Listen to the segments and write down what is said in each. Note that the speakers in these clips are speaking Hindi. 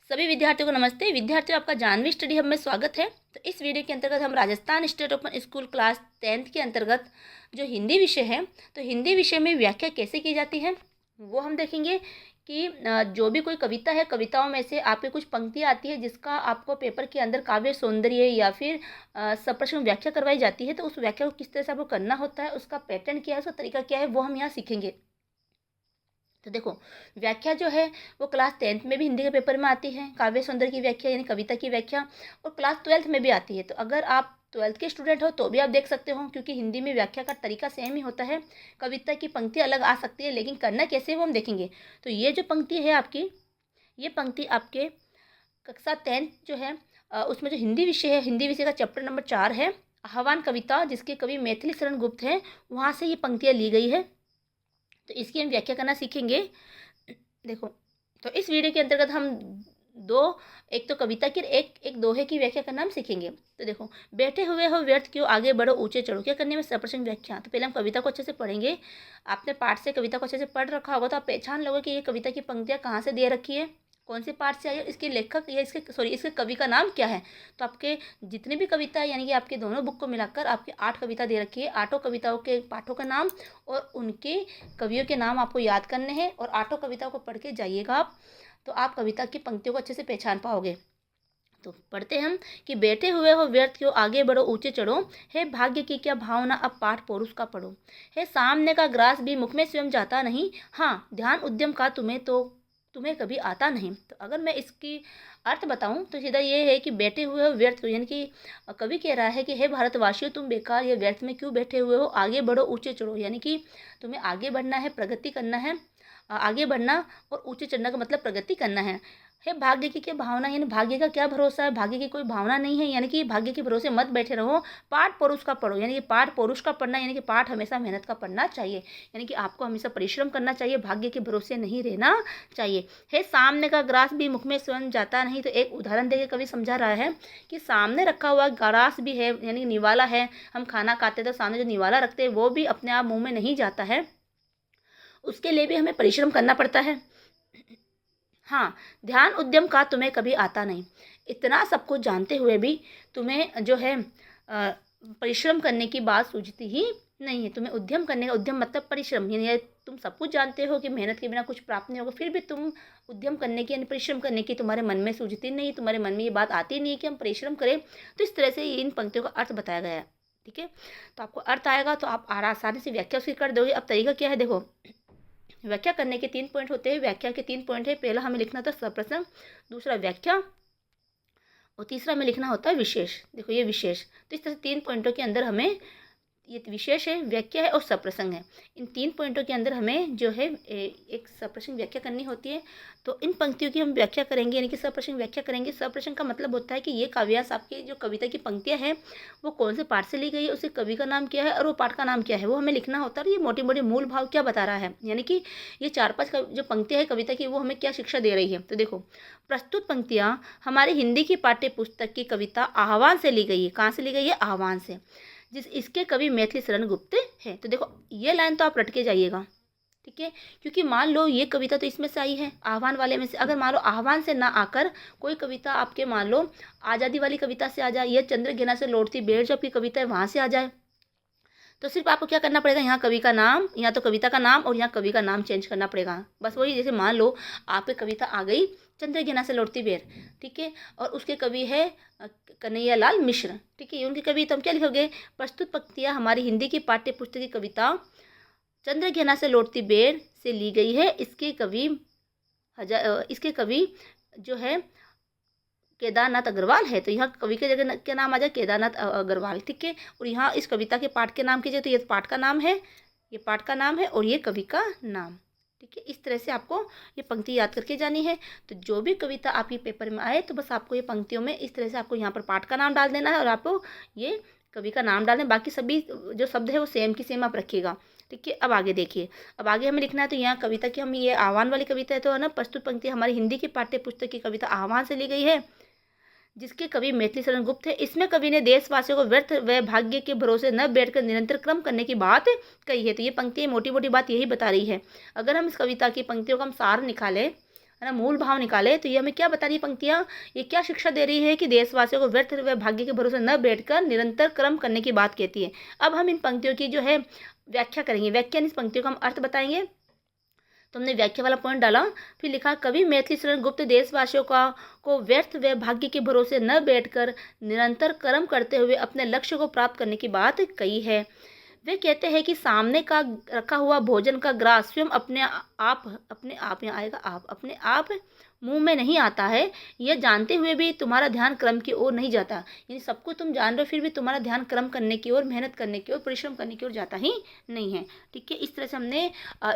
सभी विद्यार्थियों को नमस्ते। विद्यार्थियों, आपका जानवी स्टडी हब में स्वागत है। तो इस वीडियो के अंतर्गत हम Rajasthan state open school class 10th के अंतर्गत जो हिंदी विषय है, तो हिंदी विषय में व्याख्या कैसे की जाती है वो हम देखेंगे कि जो भी कोई कविता है, कविताओं में से आपके कुछ पंक्तियाँ आती है जिसका आपको पेपर के अंदर काव्य सौंदर्य या फिर सप्रश्न व्याख्या करवाई जाती है। तो उस व्याख्या को किस तरह से आपको करना होता है, उसका पैटर्न क्या है, उसका तरीका क्या है, वो हम यहाँ सीखेंगे। तो देखो, व्याख्या जो है वो क्लास 10th में भी हिंदी के पेपर में आती है, काव्य सौंदर्य की व्याख्या यानी कविता की व्याख्या, और क्लास 12th में भी आती है। तो अगर आप 12th के स्टूडेंट हो तो भी आप देख सकते हो, क्योंकि हिंदी में व्याख्या का तरीका सेम ही होता है। कविता की पंक्ति अलग आ सकती है, लेकिन करना कैसे वो हम देखेंगे। तो ये जो पंक्ति है आपकी, ये पंक्ति आपके कक्षा 10th जो है उसमें जो हिंदी विषय है, हिंदी विषय का चैप्टर नंबर 4 है, आह्वान कविता, जिसके कवि मैथिली शरण गुप्त हैं, वहाँ से ये पंक्तियाँ ली गई है। तो इसकी हम व्याख्या करना सीखेंगे। देखो, तो इस वीडियो के अंतर्गत हम एक तो कविता की, एक दोहे की व्याख्या करना हम सीखेंगे। तो देखो, बैठे हुए हो व्यर्थ क्यों, आगे बढ़ो ऊंचे चढ़ो, क्या करने में सप्रश्न व्याख्या। तो पहले हम कविता को अच्छे से पढ़ेंगे। आपने पाठ से कविता को अच्छे से पढ़ रखा होगा तो आप पहचान लोगे कि ये कविता की पंक्तियाँ कहाँ से दे रखी है, कौन से पाठ से आई है, इसके लेखक या इसके कवि का नाम क्या है। तो आपके जितने भी कविता यानी कि आपके दोनों बुक को मिलाकर आपके 8 कविता दे रखी है। 8 कविताओं के पाठों का नाम और उनके कवियों के नाम आपको याद करने हैं, और 8 कविताओं को पढ़ के जाइएगा आप, तो आप कविता की पंक्तियों को अच्छे से पहचान पाओगे। तो पढ़ते हम कि बैठे हुए हो व्यर्थ क्यों, आगे बढ़ो ऊंचे चढ़ो, है भाग्य की क्या भावना, अब पाठ पौरुष का पढ़ो, है सामने का ग्रास भी मुख में स्वयं जाता नहीं, हाँ ध्यान उद्यम का तुम्हें कभी आता नहीं। तो अगर मैं इसकी अर्थ बताऊं तो सीधा ये है कि बैठे हुए हो व्यर्थ, यानी कि कवि कह रहा है कि हे भारतवासियों, तुम बेकार या व्यर्थ में क्यों बैठे हुए हो, आगे बढ़ो ऊंचे चढ़ो, यानी कि तुम्हें आगे बढ़ना है, प्रगति करना है। आगे बढ़ना और ऊंचे चढ़ना का मतलब प्रगति करना है भाग्य की क्या भावना, यानी भाग्य का क्या भरोसा है, भाग्य की कोई भावना नहीं है, यानी कि भाग्य के भरोसे मत बैठे रहो। पाठ पौरुष का पढ़ो, यानी कि पाठ पौरुष का पढ़ना, यानी कि पाठ हमेशा मेहनत का पढ़ना चाहिए, यानी कि आपको हमेशा परिश्रम करना चाहिए, भाग्य के भरोसे नहीं रहना चाहिए। है सामने का ग्रास भी मुख में स्वयं जाता नहीं। तो एक उदाहरण देके कवि समझा रहा है कि सामने रखा हुआ ग्रास भी है, यानी निवाला है, हम खाना खाते तो सामने जो निवाला रखते हैं वो भी अपने आप मुँह में नहीं जाता है, उसके लिए भी हमें परिश्रम करना पड़ता है। हाँ, ध्यान उद्यम का तुम्हें कभी आता नहीं। इतना सब कुछ जानते हुए भी तुम्हें जो है परिश्रम करने की बात सूझती ही नहीं है। तुम्हें उद्यम करने का, उद्यम मतलब परिश्रम, यानी तुम सब कुछ जानते हो कि मेहनत के बिना कुछ प्राप्त नहीं होगा, फिर भी तुम उद्यम करने की यानी परिश्रम करने की तुम्हारे मन में सूझती नहीं, तुम्हारे मन में ये बात आती नहीं है कि हम परिश्रम करें। तो इस तरह से इन पंक्तियों का अर्थ बताया गया है। ठीक है, तो आपको अर्थ आएगा तो आप आसानी से व्याख्या उसकी कर दोगे। अब तरीका क्या है, देखो, व्याख्या करने के 3 पॉइंट होते हैं। व्याख्या के 3 पॉइंट है, पहला हमें लिखना था सप्रसंग, दूसरा व्याख्या, और तीसरा हमें लिखना होता है विशेष। देखो ये विशेष, तो इस तरह 3 पॉइंटों के अंदर हमें, ये विशेष है, व्याख्या है और सप्रसंग है, इन 3 पॉइंटों के अंदर हमें जो है एक सप्रसंग व्याख्या करनी होती है। तो इन पंक्तियों की हम व्याख्या करेंगे, यानी कि सप्रसंग व्याख्या करेंगे। सप्रसंग का मतलब होता है कि ये काव्यांश, आपकी जो कविता की पंक्तियाँ हैं वो कौन से पाठ से ली गई है, उसके कवि का नाम क्या है और वो पाठ का नाम क्या है, वो हमें लिखना होता है। और ये मोटे मोटे मूल भाव क्या बता रहा है, यानी कि ये 4-5 जो पंक्तियाँ है कविता की, वो हमें क्या शिक्षा दे रही है। तो देखो, प्रस्तुत पंक्तियाँ हमारी हिंदी की पाठ्य पुस्तक की कविता आह्वान से ली गई है। कहाँ से ली गई है, आह्वान से, इसके कवि मैथिली शरण गुप्त हैं। तो देखो, ये लाइन तो आप रट के जाइएगा, ठीक है, क्योंकि मान लो ये कविता तो इसमें से आई है, आह्वान वाले में से। अगर मान लो आह्वान से ना आकर कोई कविता आपके, मान लो आज़ादी वाली कविता से आ जाए, या चंद्रघेना से लौटती बेर जो आपकी कविता है वहाँ से आ जाए, तो सिर्फ आपको क्या करना पड़ेगा, यहाँ कवि का नाम, यहाँ तो कविता का नाम और यहाँ कवि का नाम चेंज करना पड़ेगा। बस वही, जैसे मान लो आपकी कविता आ गई चंद्रघेना से लौटती बेर, ठीक है, और उसके कवि है कन्हैयालाल मिश्र, ठीक है, उनकी कवि, तो हम क्या लिखोगे, प्रस्तुत पंक्तियाँ हमारी हिंदी की पाठ्य पुस्तक की कविता चंद्रघेना से लौटती बेर से ली गई है। इसके कवि जो है केदारनाथ अग्रवाल है। तो यहाँ कवि के जगह क्या नाम आ जाए, केदारनाथ अग्रवाल, ठीक है। और यहाँ इस कविता के पाठ के नाम कीजिए, तो ये पाठ का नाम है, ये पाठ का नाम है और ये कवि का नाम, ठीक है। इस तरह से आपको ये पंक्ति याद करके जानी है। तो जो भी कविता आपके पेपर में आए, तो बस आपको ये पंक्तियों में इस तरह से आपको यहाँ पर पाठ का नाम डाल देना है और आपको ये कवि का नाम डालना है। बाकी सभी जो शब्द है वो सेम की सेम आप रखिएगा, ठीक है। अब आगे देखिए, अब आगे हमें लिखना है। तो यहाँ कविता की, हम ये आह्वान वाली कविता है, तो है ना, प्रस्तुत पंक्ति हमारी हिंदी की पाठ्य पुस्तक की कविता आह्वान से ली गई है, जिसके कवि मैथिली शरण गुप्त है। इसमें कवि ने देशवासियों को व्यर्थ व भाग्य के भरोसे न बैठकर निरंतर क्रम करने की बात कही है। तो ये पंक्ति मोटी मोटी बात यही बता रही है। अगर हम इस कविता की पंक्तियों का हम सार निकालें, है ना, मूल भाव निकाले तो ये हमें क्या बता रही है पंक्तियाँ, ये क्या शिक्षा दे रही है कि देशवासियों को व्यर्थ व भाग्य के भरोसे न बैठकर निरंतर कर्म करने की बात कहती है। अब हम इन पंक्तियों की जो है व्याख्या करेंगे, व्याख्यान इस पंक्तियों का हम अर्थ बताएंगे। तो हमने व्याख्या वाला पॉइंट डाला, फिर लिखा कवि मैथिली शरण गुप्त देशवासियों को व्यर्थ व भाग्य के भरोसे न बैठकर निरंतर कर्म करते हुए अपने लक्ष्य को प्राप्त करने की बात कही है। वे कहते हैं कि सामने का रखा हुआ भोजन का ग्रास स्वयं अपने आप यहाँ आएगा, आप अपने आप मुंह में नहीं आता है, यह जानते हुए भी तुम्हारा ध्यान कर्म की ओर नहीं जाता। यानी सब कुछ तुम जान रहे हो फिर भी तुम्हारा ध्यान कर्म करने की ओर, मेहनत करने की ओर, परिश्रम करने की ओर जाता ही नहीं है। ठीक है, इस तरह से हमने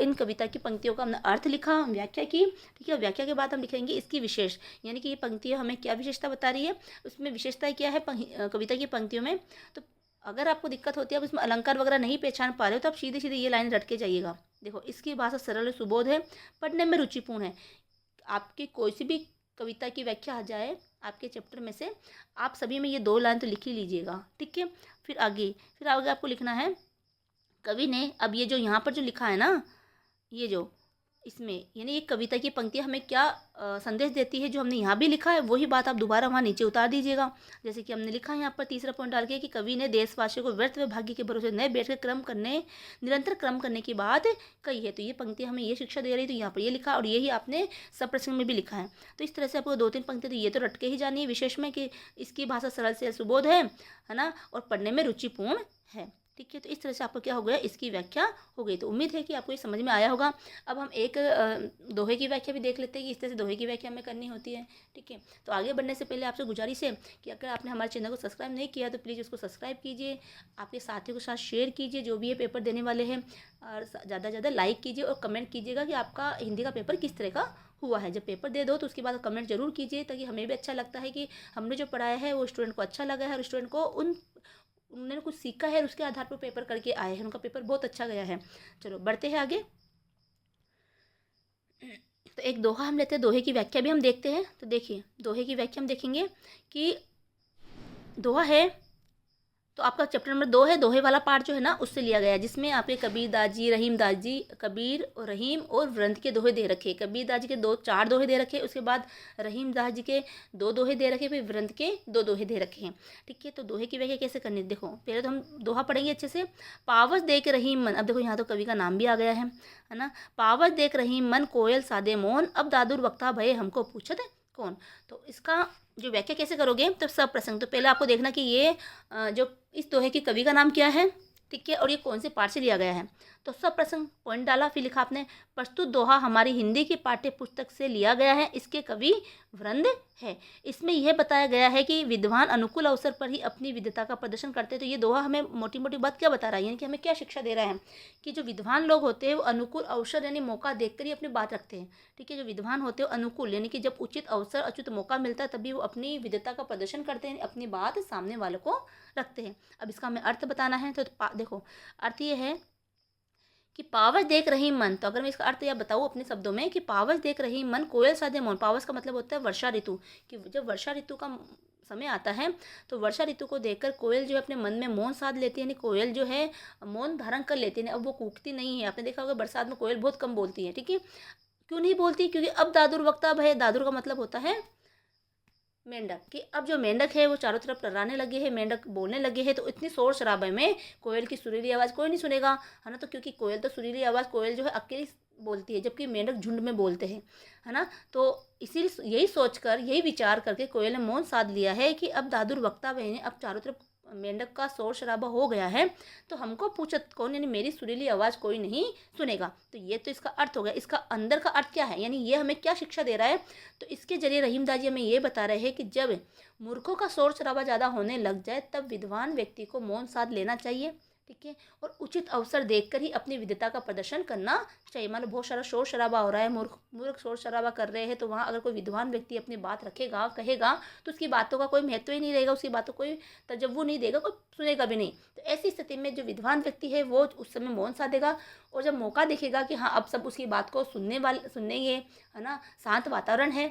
इन कविता की पंक्तियों का हमने अर्थ लिखा, व्याख्या की। ठीक है, व्याख्या के बाद हम लिखेंगे इसकी विशेष, यानी कि ये पंक्तियाँ हमें क्या विशेषता बता रही है, उसमें विशेषता क्या है कविता की पंक्तियों में। तो अगर आपको दिक्कत होती है, आप इसमें अलंकार वगैरह नहीं पहचान पा रहे हो, तो आप सीधे सीधे ये लाइन रट के जाइएगा। देखो, इसकी भाषा सरल और सुबोध है, पढ़ने में रुचिपूर्ण है। आपकी कोई सी भी कविता की व्याख्या आ जाए आपके चैप्टर में से, आप सभी में ये 2 लाइन तो लिख ही लीजिएगा। ठीक है, फिर आगे आपको लिखना है कवि ने, अब ये जो यहाँ पर जो लिखा है ना, ये जो इसमें यानी ये कविता की पंक्तियाँ हमें क्या संदेश देती है, जो हमने यहाँ भी लिखा है वही बात आप दोबारा वहाँ नीचे उतार दीजिएगा। जैसे कि हमने लिखा है यहाँ पर तीसरा पॉइंट डाल के कि कवि ने देशवासियों को व्यर्थ व भाग्य के भरोसे न बैठकर निरंतर क्रम करने की बात कही है। तो ये पंक्ति हमें ये शिक्षा दे रही है, तो यहाँ पर ये लिखा और यही आपने सब प्रसंग में भी लिखा है। तो इस तरह से आपको 2-3 पंक्ति तो ये तो रट के ही जानी है विशेष में, कि इसकी भाषा सरल से सुबोध है ना, और पढ़ने में रुचिपूर्ण है। ठीक है, तो इस तरह से आपको क्या हो गया, इसकी व्याख्या हो गई। तो उम्मीद है कि आपको ये समझ में आया होगा। अब हम एक दोहे की व्याख्या भी देख लेते हैं कि इस तरह से दोहे की व्याख्या हमें करनी होती है। ठीक है, तो आगे बढ़ने से पहले आपसे गुजारिश है कि अगर आपने हमारे चैनल को सब्सक्राइब नहीं किया तो प्लीज़ उसको सब्सक्राइब कीजिए, आपके साथियों के साथ शेयर कीजिए जो भी ये पेपर देने वाले हैं, और ज़्यादा से ज़्यादा लाइक कीजिए और कमेंट कीजिएगा कि आपका हिंदी का पेपर किस तरह का हुआ है। जब पेपर दे दो तो उसके बाद कमेंट जरूर कीजिए, ताकि हमें भी अच्छा लगता है कि हमने जो पढ़ाया है वो स्टूडेंट को अच्छा लगा है, और स्टूडेंट को उन्होंने कुछ सीखा है, उसके आधार पर पेपर करके आए हैं, उनका पेपर बहुत अच्छा गया है। चलो बढ़ते हैं आगे। तो एक दोहा हम लेते हैं, दोहे की व्याख्या भी हम देखते हैं। तो देखिए, दोहे की व्याख्या हम देखेंगे कि दोहा है, तो आपका चैप्टर नंबर 2 है, दोहे वाला पार्ट जो है ना उससे लिया गया है, जिसमें आपके कबीर दास जी, रहीम दास जी, कबीर और रहीम और वृंद के दोहे दे रखे। कबीर दास जी के 4 दोहे दे रखे, उसके बाद रहीम दास जी के 2 दोहे दे रखे, फिर वृंद के 2 दोहे दे रखे हैं। ठीक है, तो दोहे की व्याख्या कैसे करनी है, देखो पहले तो हम दोहा पढ़ेंगे अच्छे से। पावस देख रहीम मन, अब देखो यहाँ तो कवि का नाम भी आ गया है ना। पावस देख रहीम मन कोयल सादे मौन, अब दादुर वक्ता भये हमको पूछत कौन। तो इसका जो व्याख्या कैसे करोगे, तो सब प्रसंग, तो पहले आपको देखना कि ये जो इस दोहे के कवि का नाम क्या है। ठीक है, और ये कौन से पाठ से लिया गया है। तो सब प्रसंग पॉइंट डाला, फिर लिखा आपने प्रस्तुत दोहा हमारी हिंदी की पाठ्य पुस्तक से लिया गया है, इसके कवि वृंद है। इसमें यह बताया गया है कि विद्वान अनुकूल अवसर पर ही अपनी विद्वता का प्रदर्शन करते हैं। तो ये दोहा हमें मोटी मोटी बात क्या बता रहा है, यानी कि हमें क्या शिक्षा दे रहा है कि जो विद्वान लोग होते हैं वो अनुकूल अवसर यानी मौका देखकर ही अपनी बात रखते हैं। ठीक है, जो विद्वान होते हैं अनुकूल यानी कि जब उचित अवसर उचित मौका मिलता है तभी वो अपनी विद्वता का प्रदर्शन करते हैं, अपनी बात सामने वालों को रखते हैं। अब इसका हमें अर्थ बताना है, तो देखो अर्थ ये है कि पावस देख रही मन। तो अगर मैं इसका अर्थ यह बताऊँ अपने शब्दों में कि पावस देख रही मन कोयल सादे मौन। पावस का मतलब होता है वर्षा ऋतु, कि जब वर्षा ऋतु का समय आता है तो वर्षा ऋतु को देखकर कोयल जो है अपने मन में मौन साध लेती है, यानी कोयल जो है मौन धारण कर लेती है। अब वो कूकती नहीं है, आपने देखा होगा बरसात में कोयल बहुत कम बोलती है। ठीक है, क्यों नहीं बोलती, क्योंकि अब दादुर वक्ता भय, दादुर का मतलब होता है मेंढक, कि अब जो मेंढक है वो चारों तरफ टर्राने लगे हैं, मेंढक बोलने लगे हैं, तो इतनी शोर शराबे में कोयल की सुरीली आवाज़ कोई नहीं सुनेगा, है ना। तो क्योंकि कोयल तो सुरीली आवाज़ कोयल जो है अकेली बोलती है, जबकि मेंढक झुंड में बोलते हैं, है ना। तो इसीलिए यही सोचकर, यही विचार करके कोयल ने मौन साध लिया है कि अब दादुर वक्ता भय, अब चारों तरफ मेंढक का शोर शराबा हो गया है, तो हमको पूछत कौन, यानी मेरी सुरीली आवाज़ कोई नहीं सुनेगा। तो ये तो इसका अर्थ हो गया। इसका अंदर का अर्थ क्या है, यानी ये हमें क्या शिक्षा दे रहा है, तो इसके जरिए रहीमदास जी हमें ये बता रहे हैं कि जब मूर्खों का शोर शराबा ज़्यादा होने लग जाए तब विद्वान व्यक्ति को मौन साध लेना चाहिए। ठीक है, और उचित अवसर देखकर ही अपनी विद्वता का प्रदर्शन करना चाहिए। मान लो बहुत सारा शोर शराबा हो रहा है, मूर्ख शोर शराबा कर रहे हैं, तो वहाँ अगर कोई विद्वान व्यक्ति अपनी बात रखेगा, कहेगा, तो उसकी बातों का कोई महत्व ही नहीं रहेगा, उसकी बातों कोई तजव्वुर नहीं देगा, कोई सुनेगा भी नहीं। तो ऐसी स्थिति में जो विद्वान व्यक्ति है वो उस समय मौन साधेगा, और जब मौका देखेगा कि हाँ अब सब उसकी बात को सुनेंगे, है ना, शांत वातावरण है,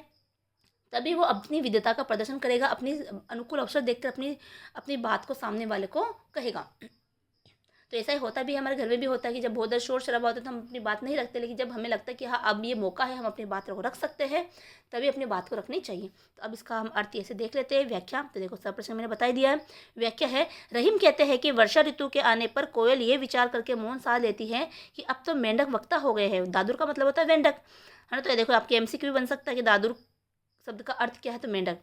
तभी वो अपनी विद्वता का प्रदर्शन करेगा, अपनी अनुकूल अवसर देखकर अपनी बात को सामने वाले को कहेगा। तो ऐसा ही होता भी है, हमारे घर में भी होता है कि जब बहुत ज़्यादा शोर शराबा होता है तो हम अपनी बात नहीं रखते, लेकिन जब हमें लगता है कि हाँ अब ये मौका है, हम अपनी बात को रख सकते हैं, तभी अपनी बात को रखनी चाहिए। तो अब इसका हम अर्थ ऐसे देख लेते हैं। व्याख्या, तो देखो सब प्रश्न मैंने बता ही दिया है। व्याख्या है, रहीम कहते हैं कि वर्षा ऋतु के आने पर कोयल ये विचार करके मौन साध लेती है कि अब तो मेंढक वक्ता हो गए हैं। दादुर का मतलब होता है मेंढक, है ना। तो ये देखो आपके एमसीक्यू भी बन सकता है कि दादुर शब्द का अर्थ क्या है, तो मेंढक।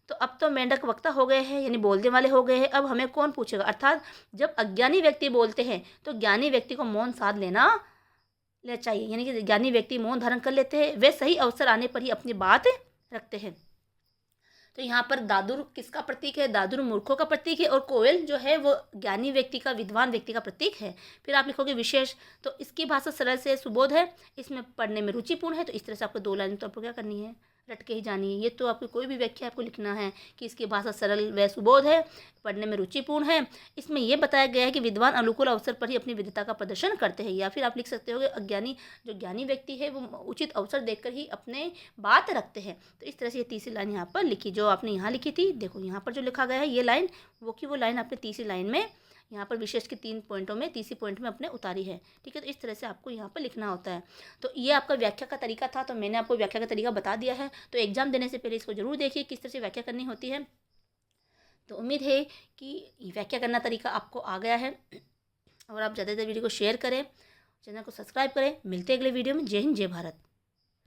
तो अब तो मेंढक वक्ता हो गए हैं, यानी बोलने वाले हो गए हैं, अब हमें कौन पूछेगा। अर्थात जब अज्ञानी व्यक्ति बोलते हैं तो ज्ञानी व्यक्ति को मौन साध ले चाहिए, यानी कि ज्ञानी व्यक्ति मौन धारण कर लेते हैं, वे सही अवसर आने पर ही अपनी बात रखते हैं। तो यहाँ पर दादुर किसका प्रतीक है, दादुर मूर्खों का प्रतीक है, और कोयल जो है वो ज्ञानी व्यक्ति का, विद्वान व्यक्ति का प्रतीक है। फिर आप लिखोगे विशेष, तो इसकी भाषा सरल से सुबोध है, इसमें पढ़ने में रुचिपूर्ण है। तो इस तरह से आपको 2 लाइन तो आपको क्या करनी है, रट के ही जानी है। ये तो आपकी कोई भी व्याख्या आपको लिखना है कि इसकी भाषा सरल व सुबोध है, पढ़ने में रुचिपूर्ण है। इसमें यह बताया गया है कि विद्वान अनुकूल अवसर पर ही अपनी विद्वता का प्रदर्शन करते हैं। या फिर आप लिख सकते हो कि अज्ञानी, जो ज्ञानी व्यक्ति है वो उचित अवसर देखकर ही अपने बात रखते हैं। तो इस तरह से ये तीसरी लाइन यहाँ पर लिखी, जो आपने यहाँ लिखी थी। देखो यहाँ पर जो लिखा गया है ये लाइन, वो लाइन आपने तीसरी लाइन में यहाँ पर विशेष के 3 पॉइंटों में तीसरी पॉइंट में अपने उतारी है। ठीक है, तो इस तरह से आपको यहाँ पर लिखना होता है। तो ये आपका व्याख्या का तरीका था, तो मैंने आपको व्याख्या का तरीका बता दिया है। तो एग्जाम देने से पहले इसको जरूर देखिए किस तरह से व्याख्या करनी होती है। तो उम्मीद है कि व्याख्या करना तरीका आपको आ गया है, और आप ज़्यादा से ज़्यादा वीडियो को शेयर करें, चैनल को सब्सक्राइब करें। मिलते हैं अगले वीडियो में। जय हिंद, जय भारत।